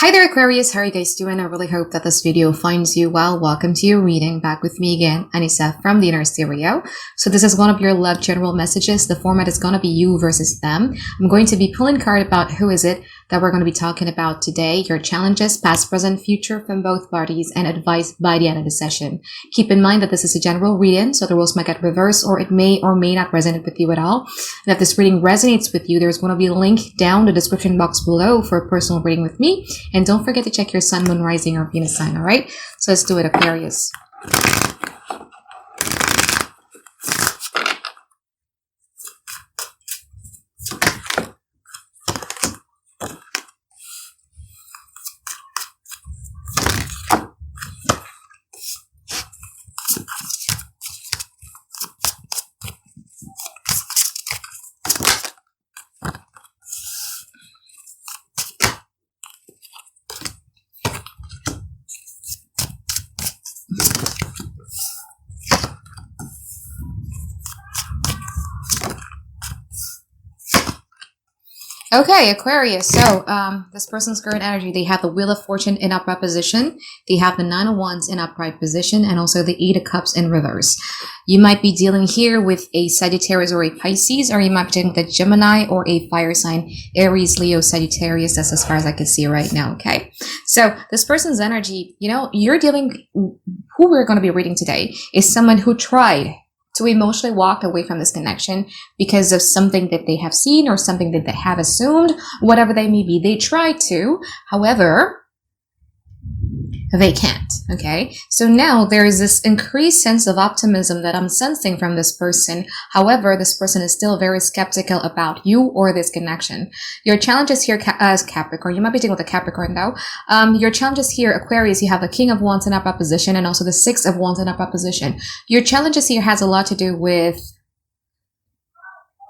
Hi there, Aquarius. How are you guys doing? I really hope that this video finds you well. Welcome to your reading. Back with me again, Anisa from the Inner Stereo. So this is one of your love general messages. The format is going to be you versus them. I'm going to be pulling card about who is it that we're going to be talking about today, your challenges, past, present, future from both parties, and advice by the end of the session. Keep in mind that this is a general reading, so the rules might get reversed or it may or may not resonate with you at all. And if this reading resonates with you, there's going to be a link down the description box below for a personal reading with me. And don't forget to check your sun, moon, rising, or Venus sign, all right? So let's do it, Aquarius. Okay, Aquarius. So this person's current energy, they have the Wheel of Fortune in upright position. They have the Nine of Wands in upright position and also the Eight of Cups in reverse. You might be dealing here with a Sagittarius or a Pisces, or you might be dealing with a Gemini or a fire sign, Aries, Leo, Sagittarius. That's as far as I can see right now, okay? So this person's energy, you're dealing, who we're going to be reading today is someone who tried to emotionally walk away from this connection because of something that they have seen or something that they have assumed, whatever they may be. They try to, however, they can't, okay? So now there is this increased sense of optimism that I'm sensing from this person. However, this person is still very skeptical about you or this connection. Your challenges here as Capricorn, you might be dealing with a Capricorn though. Your challenges here, Aquarius, you have the King of Wands in upright position and also the Six of Wands in upright position. Your challenges here has a lot to do with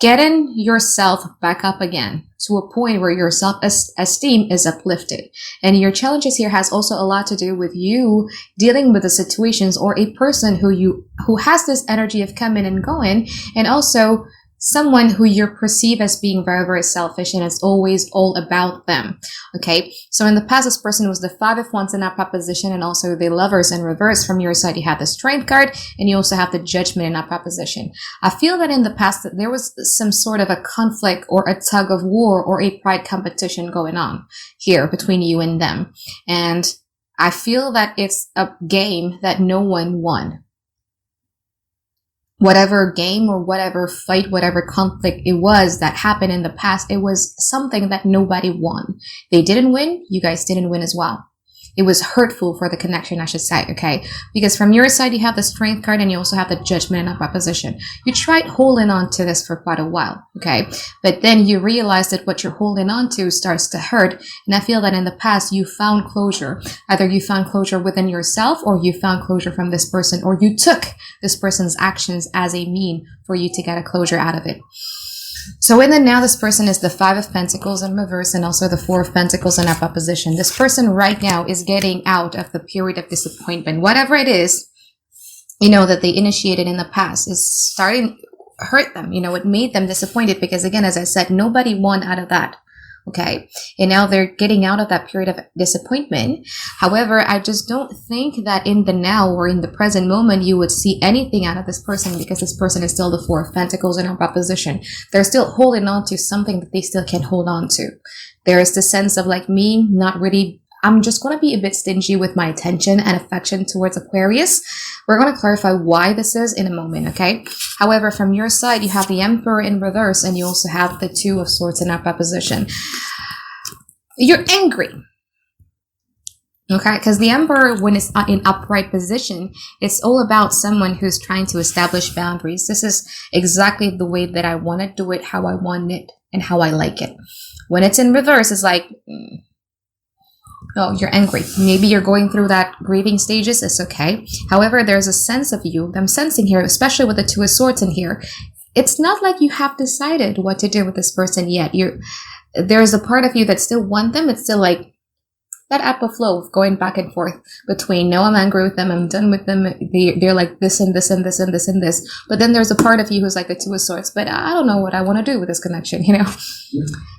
getting yourself back up again to a point where your self-esteem is uplifted. And your challenges here has also a lot to do with you dealing with the situations or a person who has this energy of coming and going, and also someone who you perceive as being very, very selfish and it's always all about them. Okay, so in the past, this person was the Five of Wands in upright position and also the Lovers in reverse. From your side, you have the Strength card and you also have the Judgment in upright position. I feel that in the past that there was some sort of a conflict or a tug of war or a pride competition going on here between you and them. And I feel that it's a game that no one won. Whatever game or whatever fight, whatever conflict it was that happened in the past, it was something that nobody won. They didn't win. You guys didn't win as well. It was hurtful for the connection, I should say, okay? Because from your side, you have the Strength card and you also have the Judgment in upright position. You tried holding on to this for quite a while, okay? But then you realize that what you're holding on to starts to hurt. And I feel that in the past, you found closure. Either you found closure within yourself or you found closure from this person, or you took this person's actions as a mean for you to get a closure out of it. So in the now, this person is the Five of Pentacles in reverse and also the Four of Pentacles in upright position. This person right now is getting out of the period of disappointment. Whatever it is, that they initiated in the past is starting to hurt them. It made them disappointed because, again, as I said, nobody won out of that. Okay, and now they're getting out of that period of disappointment. However, I just don't think that in the now or in the present moment you would see anything out of this person because this person is still the Four of Pentacles in upright position. They're still holding on to something that they still can hold on to. There is the sense of like me not really, I'm just going to be a bit stingy with my attention and affection towards Aquarius. We're going to clarify why this is in a moment, okay? However, from your side, you have the Emperor in reverse and you also have the Two of Swords in upright position. You're angry, okay? Because the Emperor, when it's in upright position, it's all about someone who's trying to establish boundaries. This is exactly the way that I want to do it, how I want it, and how I like it. When it's in reverse, it's like... oh, you're angry. Maybe you're going through that grieving stages. It's okay. However, there's a sense of you I'm sensing here, especially with the Two of Swords in here. It's not like you have decided what to do with this person yet. There's a part of you that still want them. It's still like that ebb of flow of going back and forth between, no, I'm angry with them, I'm done with them. They're like this and this and this and this and this. But then there's a part of you who's like the Two of Swords. But I don't know what I want to do with this connection,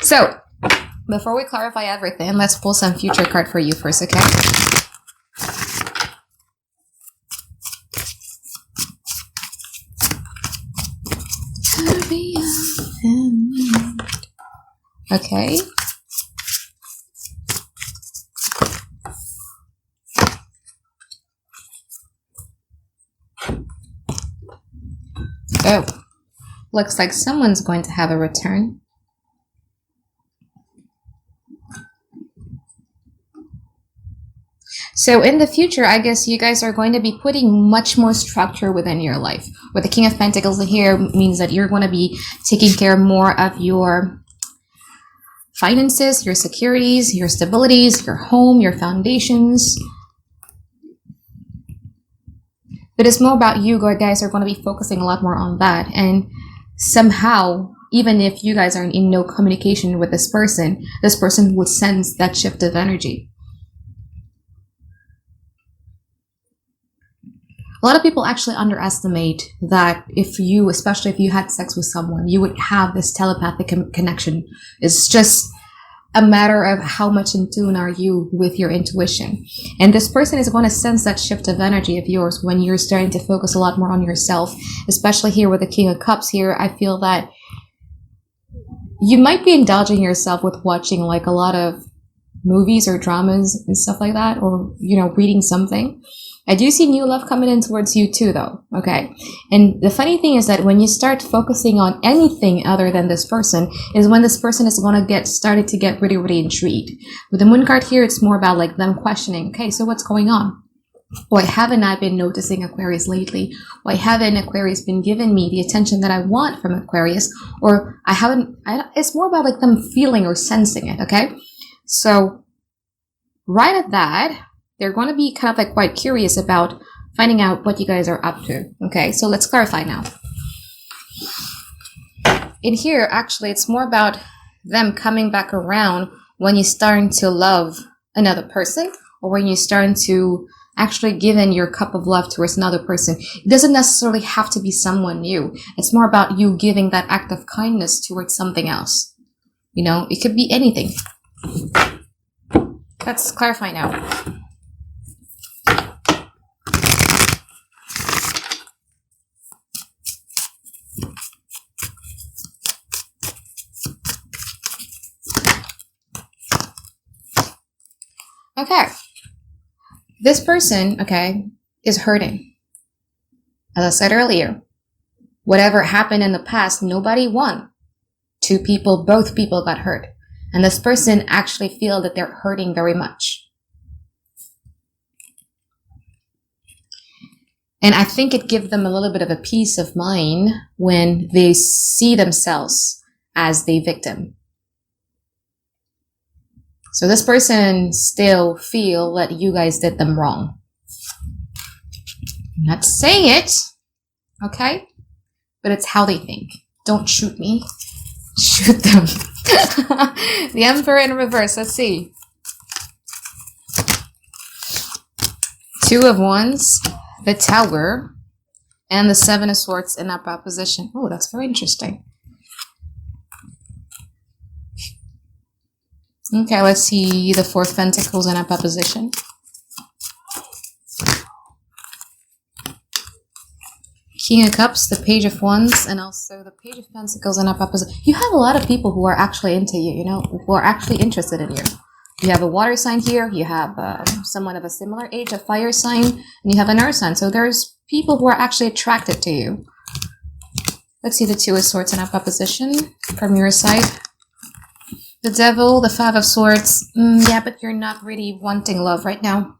So Before we clarify everything, let's pull some future card for you first, okay? Okay. Oh, looks like someone's going to have a return. So in the future, I guess you guys are going to be putting much more structure within your life. With the King of Pentacles here means that you're going to be taking care more of your finances, your securities, your stabilities, your home, your foundations. But it's more about you guys are going to be focusing a lot more on that. And somehow, even if you guys are in no communication with this person would sense that shift of energy. A lot of people actually underestimate that especially if you had sex with someone, you would have this telepathic connection. It's just a matter of how much in tune are you with your intuition. And this person is going to sense that shift of energy of yours when you're starting to focus a lot more on yourself, especially here with the King of Cups here. I feel that you might be indulging yourself with watching like a lot of movies or dramas and stuff like that, or, reading something. I do see new love coming in towards you too, though, okay? And the funny thing is that when you start focusing on anything other than this person is when this person is going to started to get really, really intrigued. With the Moon card here, it's more about like them questioning, okay, so what's going on? Why haven't I been noticing Aquarius lately? Why haven't Aquarius been giving me the attention that I want from Aquarius? Or it's more about like them feeling or sensing it, okay? So right at that, they're going to be kind of like quite curious about finding out what you guys are up to. Okay, so let's clarify now. In here, actually, it's more about them coming back around when you're starting to love another person, or when you're starting to actually give in your cup of love towards another person. It doesn't necessarily have to be someone new. It's more about you giving that act of kindness towards something else. It could be anything. Let's clarify now. Okay, this person, is hurting. As I said earlier, whatever happened in the past, nobody won. Both people got hurt. And this person actually feel that they're hurting very much. And I think it gives them a little bit of a peace of mind when they see themselves as the victim. So this person still feel that you guys did them wrong. I'm not saying it, okay? But it's how they think. Don't shoot me. Shoot them. The Emperor in reverse. Let's see. Two of Wands, the Tower, and the Seven of Swords in upright position. Oh, that's very interesting. Okay, let's see the Four of Pentacles in upright position. King of Cups, the Page of Wands, and also the Page of Pentacles in upright position. You have a lot of people who are actually into you, who are actually interested in you. You have a water sign here, you have someone of a similar age, a fire sign, and you have an earth sign. So there's people who are actually attracted to you. Let's see the Two of Swords in upright position from your side. The Devil, the Five of Swords. Yeah, but you're not really wanting love right now.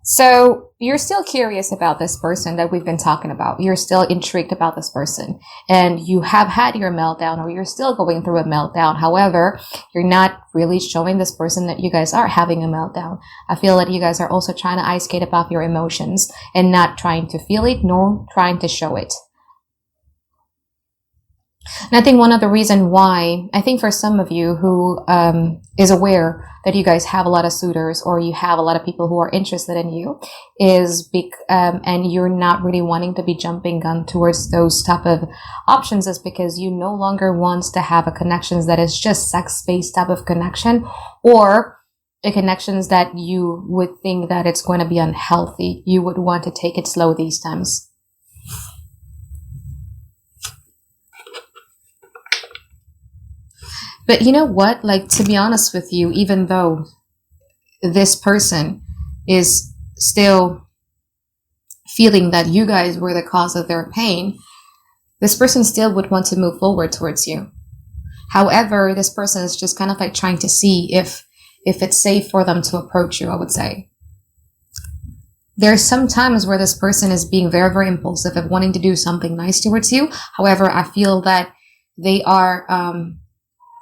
So you're still curious about this person that we've been talking about. You're still intrigued about this person. And you have had your meltdown, or you're still going through a meltdown. However, you're not really showing this person that you guys are having a meltdown. I feel that you guys are also trying to ice skate above your emotions and not trying to feel it, nor trying to show it. And I think one of the reason why, I think for some of you who is aware that you guys have a lot of suitors or you have a lot of people who are interested in you, and you're not really wanting to be jumping gun towards those type of options, is because you no longer want to have a connections that is just sex-based type of connection, or a connections that you would think that it's going to be unhealthy. You would want to take it slow these times. But you know what? Like, to be honest with you, even though this person is still feeling that you guys were the cause of their pain, this person still would want to move forward towards you. However, this person is just kind of like trying to see if it's safe for them to approach you, I would say. There's some times where this person is being very, very impulsive of wanting to do something nice towards you. However, I feel that they are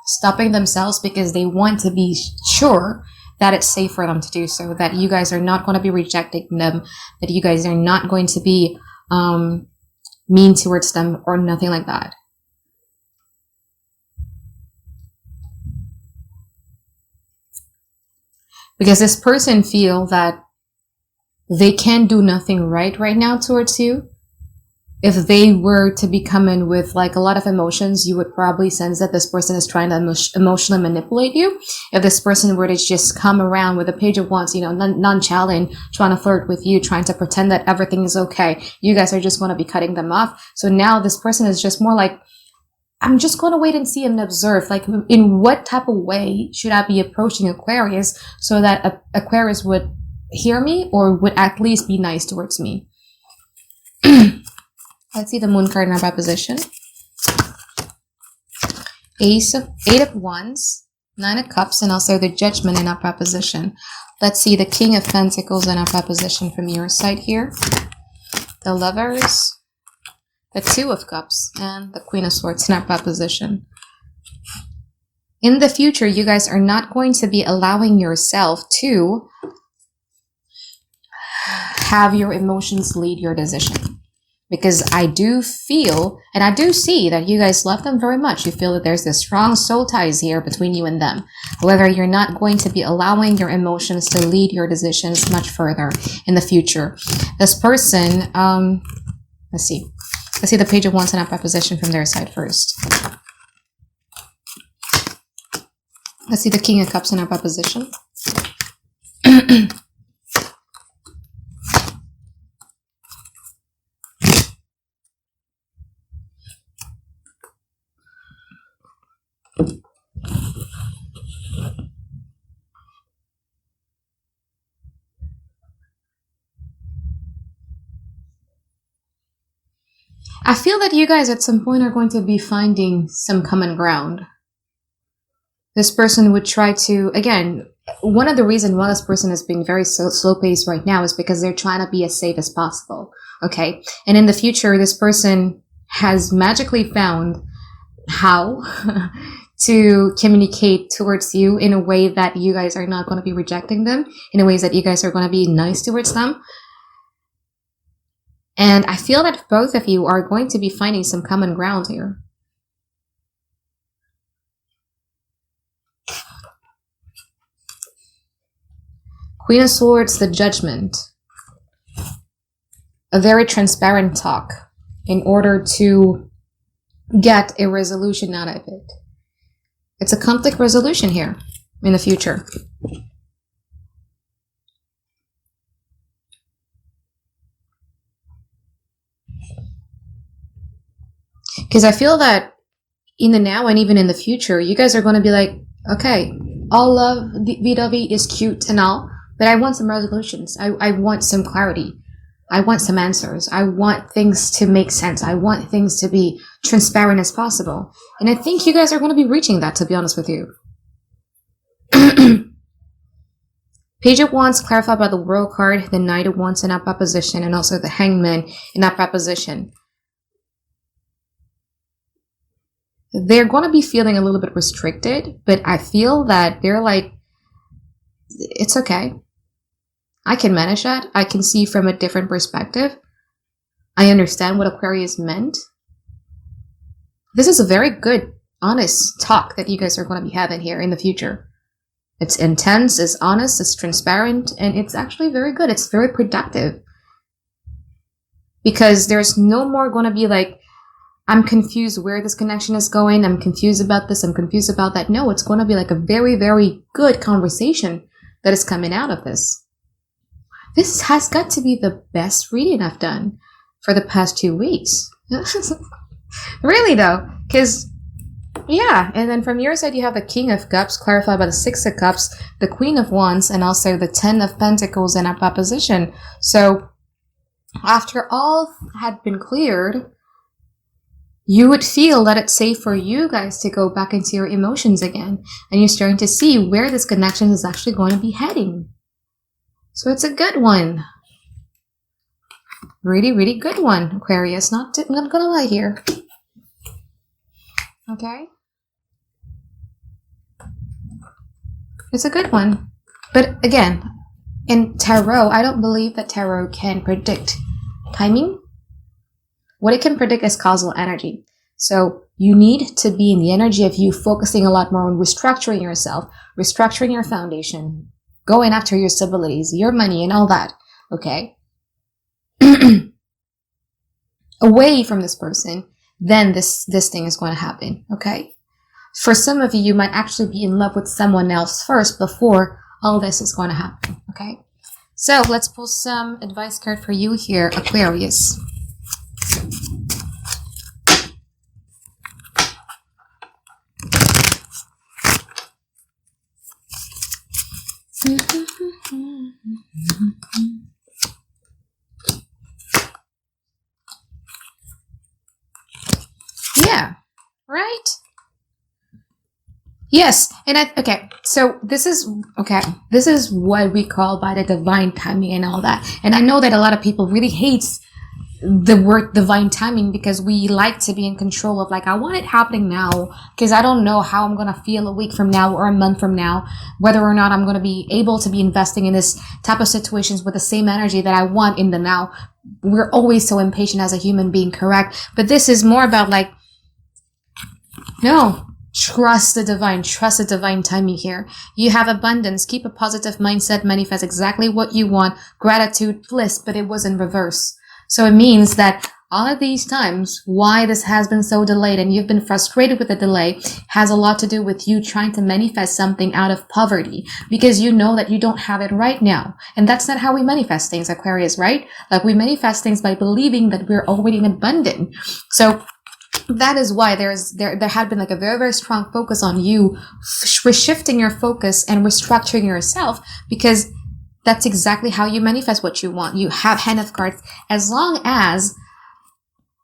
stopping themselves because they want to be sure that it's safe for them to do so, that you guys are not going to be rejecting them, that you guys are not going to be mean towards them or nothing like that. Because this person feel that they can't do nothing right now towards you. If they were to be coming with like a lot of emotions, you would probably sense that this person is trying to emotionally manipulate you. If this person were to just come around with a page of wands, nonchalant, trying to flirt with you, trying to pretend that everything is okay, you guys are just going to be cutting them off. So now this person is just more like, I'm just going to wait and see and observe, like, in what type of way should I be approaching Aquarius so that Aquarius would hear me or would at least be nice towards me. Let's see the moon card in our proposition. Eight of Wands, Nine of Cups, and also the Judgment in our proposition. Let's see the King of Pentacles in our proposition from your side here. The Lovers, the Two of Cups, and the Queen of Swords in our proposition. In the future, you guys are not going to be allowing yourself to have your emotions lead your decision. Because I do feel, and I do see that you guys love them very much. You feel that there's this strong soul ties here between you and them. However, you're not going to be allowing your emotions to lead your decisions much further in the future. This person, let's see the Page of Wands in our proposition from their side first. Let's see the King of Cups in our proposition. I feel that you guys at some point are going to be finding some common ground. This person would try to, again, one of the reasons why this person is being very slow-paced right now is because they're trying to be as safe as possible, okay? And in the future, this person has magically found how to communicate towards you in a way that you guys are not going to be rejecting them, in a way that you guys are going to be nice towards them. And I feel that both of you are going to be finding some common ground here. Queen of Swords, the Judgment. A very transparent talk in order to get a resolution out of it. It's a conflict resolution here in the future. Because I feel that in the now and even in the future, you guys are going to be like, okay, all love, VW is cute and all, but I want some resolutions. I want some clarity. I want some answers. I want things to make sense. I want things to be transparent as possible. And I think you guys are going to be reaching that, to be honest with you. Page of Wands clarified by the World card, the Knight of Wands in our proposition, and also the Hangman in our proposition. They're going to be feeling a little bit restricted, but I feel that they're like, it's okay. I can manage that. I can see from a different perspective. I understand what Aquarius meant. This is a very good, honest talk that you guys are going to be having here in the future. It's intense, it's honest, it's transparent, and it's actually very good. It's very productive. Because there's no more going to be like, I'm confused where this connection is going. I'm confused about this. I'm confused about that. No, it's going to be like a very, very good conversation that is coming out of this. This has got to be the best reading I've done for the past 2 weeks. Really though, because yeah, and then from your side you have the King of Cups, clarified by the Six of Cups, the Queen of Wands, and also the Ten of Pentacles in opposition. So after all had been cleared, you would feel that it's safe for you guys to go back into your emotions again, and you're starting to see where this connection is actually going to be heading. So it's a good one. Really, really good one, Aquarius. I'm not gonna lie here. Okay? It's a good one. But again, in tarot, I don't believe that tarot can predict timing. What it can predict is causal energy. So you need to be in the energy of you focusing a lot more on restructuring yourself, restructuring your foundation, going after your stabilities, your money, and all that. Okay? Away from this person, then this thing is going to happen. Okay? For some of you, you might actually be in love with someone else first before all this is going to happen. Okay? So let's pull some advice card for you here, Aquarius. Yeah, right? Yes, and okay, so this is what we call by the divine timing and all that. And I know that a lot of people really hates the word divine timing because we like to be in control of like, I want it happening now because I don't know how I'm going to feel a week from now or a month from now, whether or not I'm going to be able to be investing in this type of situations with the same energy that I want in the now. We're always so impatient as a human being, correct? But this is more about like, no, trust the divine timing here. You have abundance. Keep a positive mindset. Manifest exactly what you want. Gratitude, bliss, but it was in reverse. So it means that all of these times, why this has been so delayed and you've been frustrated with the delay has a lot to do with you trying to manifest something out of poverty because you know that you don't have it right now. And that's not how we manifest things, Aquarius, right? Like we manifest things by believing that we're already in abundant. So that is why there had been like a very, very strong focus on you shifting your focus and restructuring yourself because that's exactly how you manifest what you want. You have Hand of Cards. As long as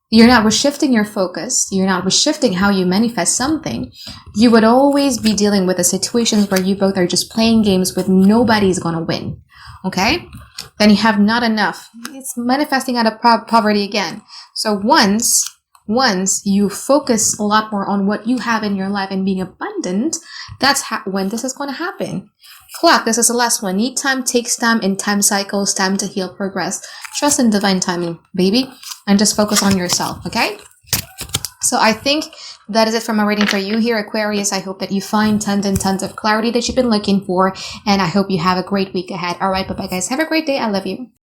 you're not reshifting your focus, you're not reshifting how you manifest something, you would always be dealing with the situations where you both are just playing games with nobody's going to win. Okay? Then you have not enough. It's manifesting out of poverty again. So once you focus a lot more on what you have in your life and being abundant, that's when this is going to happen. Clock, this is the last one. Need time, takes time, in time cycles, time to heal, progress. Trust in divine timing, baby. And just focus on yourself, okay? So I think that is it for my reading for you here, Aquarius. I hope that you find tons and tons of clarity that you've been looking for. And I hope you have a great week ahead. All right, bye-bye, guys. Have a great day. I love you.